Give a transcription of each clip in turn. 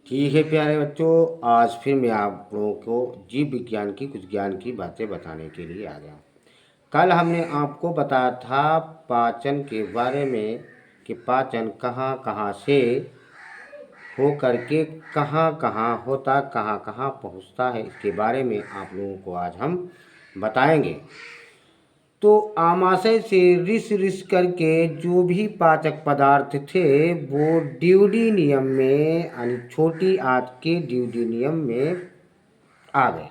ठीक है प्यारे बच्चों, आज फिर मैं आप लोगों को जीव विज्ञान की कुछ ज्ञान की बातें बताने के लिए आ गया। कल हमने आपको बताया था पाचन के बारे में कि पाचन कहाँ कहाँ से हो करके कहाँ कहाँ होता, कहाँ कहाँ पहुँचता है। इसके बारे में आप लोगों को आज हम बताएंगे। तो आमाशय से रिस रिस करके जो भी पाचक पदार्थ थे वो ड्यूडिनियम में यानी छोटी आंत के ड्यूडिनियम में आ गए।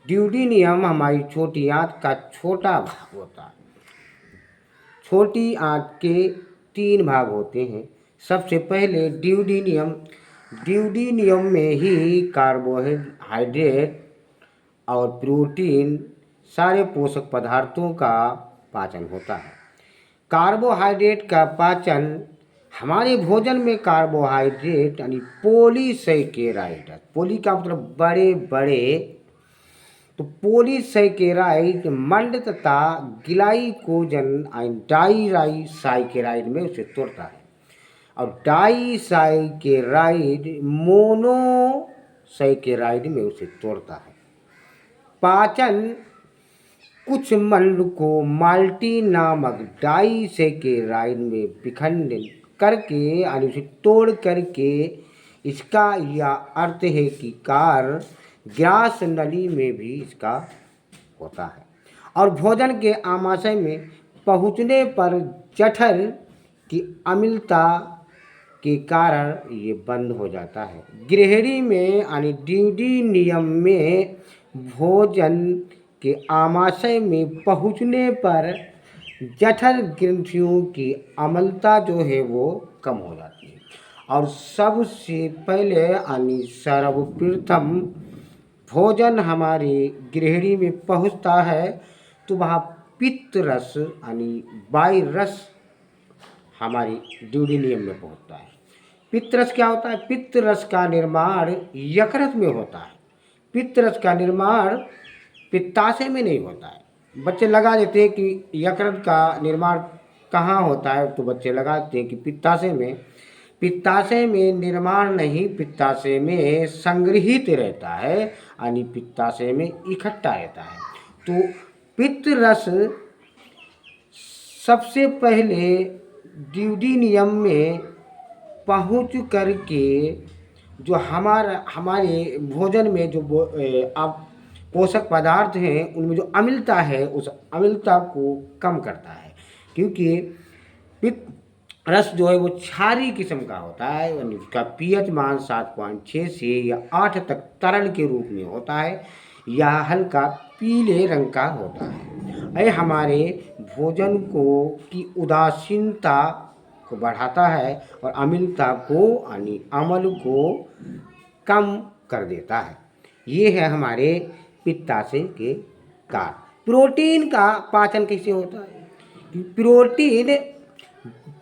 ड्यूडिनियम हमारी छोटी आंत का छोटा भाग होता है। छोटी आंत के 3 भाग होते हैं। सबसे पहले ड्यूडिनियम। ड्यूडिनियम में ही कार्बोहाइड्रेट और प्रोटीन सारे पोषक पदार्थों का पाचन होता है। कार्बोहाइड्रेट का पाचन हमारे भोजन में कार्बोहाइड्रेट यानी पॉलीसैकेराइड, पॉली का मतलब बड़े बड़े, तो पॉलीसैकेराइड मंड तथा ग्लाइकोजन डाइसाइकेराइड में उसे तोड़ता है और डाइसाइकेराइड मोनोसैकेराइड में उसे तोड़ता है। पाचन कुछ मंड को माल्टी नामक डाइसैकेराइड में विखंडित करके यानी उसे तोड़ करके, इसका यह अर्थ है कि कार्य ग्रास नली में भी इसका होता है और भोजन के आमाशय में पहुँचने पर जठर की अम्लता के कारण ये बंद हो जाता है। गिरहरी में यानी ड्यूडिनियम में भोजन के आमाशय में पहुँचने पर जठर ग्रंथियों की अम्लता जो है वो कम हो जाती है और सबसे पहले यानी सर्वप्रथम भोजन हमारी गिरहरी में पहुँचता है तो वहाँ पित्त रस यानी बाई रस हमारी ड्यूडिनियम में पहुँचता है। पित्त रस क्या होता है? पित्त रस का निर्माण यकृत में होता है। पित्त रस का निर्माण पित्ताशय में नहीं होता है। बच्चे लगा देते हैं कि यकृत का निर्माण कहाँ होता है, तो बच्चे लगा देते हैं कि पित्ताशय में। पित्ताशय में निर्माण नहीं, पित्ताशय में संग्रहित रहता है यानी पित्ताशय में इकट्ठा रहता है। तो पित्त रस सबसे पहले ड्यूडिनियम में पहुँच करके जो हमारे भोजन में जो आप पोषक पदार्थ हैं उनमें जो अम्लता है उस अम्लता को कम करता है, क्योंकि पित्त रस जो है वो क्षारीय किस्म का होता है। यानी उसका पीएच मान 7.6 से या 8 तक तरल के रूप में होता है या हल्का पीले रंग का होता है। यह हमारे भोजन को की उदासीनता को बढ़ाता है और अम्लता को यानी अम्ल को कम कर देता है। ये है हमारे पित्ताशय के कार्य। प्रोटीन का पाचन कैसे होता है? प्रोटीन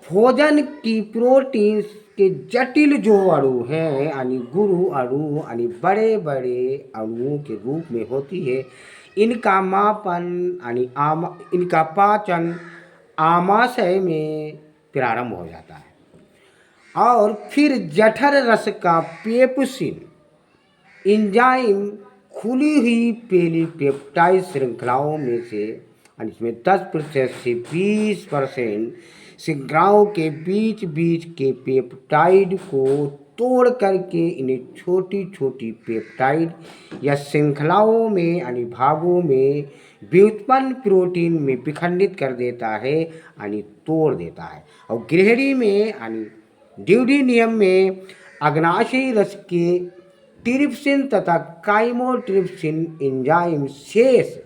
भोजन की प्रोटीन के जटिल जो अणु हैं यानी गुरु अणु यानी बड़े बड़े अणुओं के रूप में होती है। इनका मापन यानी इनका पाचन आमाशय में प्रारंभ हो जाता है और फिर जठर रस का पेप्सिन एंजाइम खुली हुई पेलीपेप्टाइड श्रृंखलाओं में से इसमें 10% से 20% श्रृंखलाओं के बीच बीच के पेप्टाइड को तोड़ करके इन्हें छोटी छोटी पेप्टाइड या श्रृंखलाओं में यानी भागों में व्युत्पन्न प्रोटीन में विखंडित कर देता है यानी तोड़ देता है। और गिरहरी में यानी ड्यूडिनियम में अग्नाशयी रस के ट्रिप्सिन तथा काइमोट्रिप्सिन एंजाइम शेष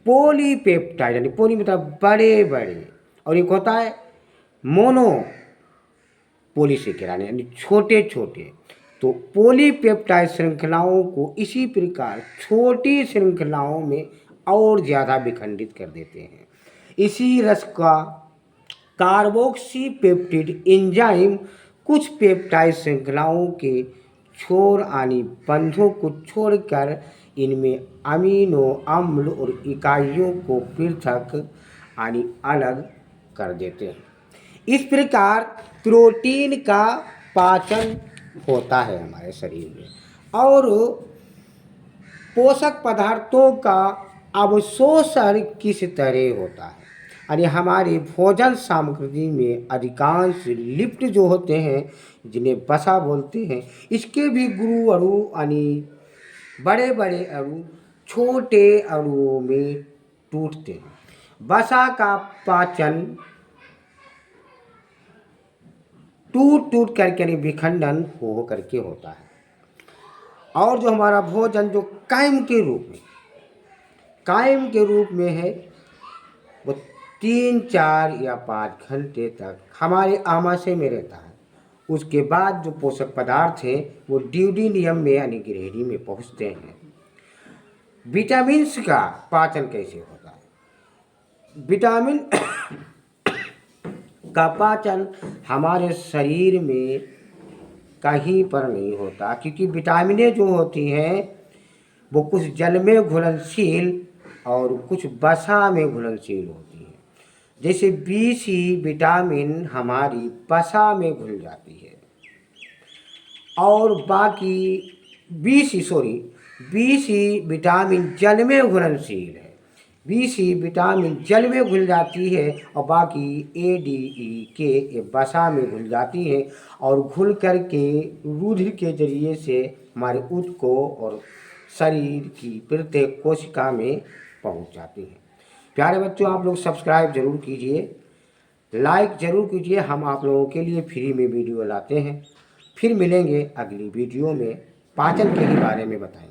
पॉलीपेप्टाइड यानी पॉली मतलब बड़े बड़े और एक होता है मोनो पॉलीसेकेराइड यानी छोटे छोटे, तो पॉलीपेप्टाइड श्रृंखलाओं को इसी प्रकार छोटी श्रृंखलाओं में और ज़्यादा विखंडित कर देते हैं। इसी रस का कार्बोक्सीपेप्टिड एंजाइम कुछ पेप्टाइड श्रृंखलाओं के छोर यानी बंधों को छोड़कर इनमें अमीनो अम्ल और इकाइयों को पृथक यानी अलग कर देते हैं। इस प्रकार प्रोटीन का पाचन होता है हमारे शरीर में। और पोषक पदार्थों का अवशोषण किस तरह होता है? यानी हमारी भोजन सामग्री में अधिकांश लिप्ट जो होते हैं, जिन्हें वसा बोलते हैं, इसके भी गुरु अणु यानी बड़े बड़े अणु छोटे अणुओं में टूटते हैं। वसा का पाचन टूट टूट करके यानी विखंडन हो करके होता है। और जो हमारा भोजन जो कायम के रूप में है, वो 3, 4 या 5 घंटे तक हमारे आमाशय में रहता है। उसके बाद जो पोषक पदार्थ हैं वो ड्यूडेनियम में यानी गिरहरी में पहुंचते हैं। विटामिन्स का पाचन कैसे होता है? विटामिन का पाचन हमारे शरीर में कहीं पर नहीं होता, क्योंकि विटामिनें जो होती हैं वो कुछ जल में घुलनशील और कुछ वसा में घुलनशील होती हैं। जैसे बी विटामिन हमारी वसा में घुल जाती है, और बाकी बी विटामिन जल में घुलनशील है। बी विटामिन जल में घुल जाती है और बाकी ए वसा में घुल जाती है, और घुल करके रुधिर के जरिए से हमारे ऊतकों और शरीर की प्रत्येक कोशिका में पहुंच जाती है। प्यारे बच्चों, आप लोग सब्सक्राइब जरूर कीजिए, लाइक ज़रूर कीजिए। हम आप लोगों के लिए फ्री में वीडियो लाते हैं। फिर मिलेंगे अगली वीडियो में, पाचन के ही बारे में बताएंगे।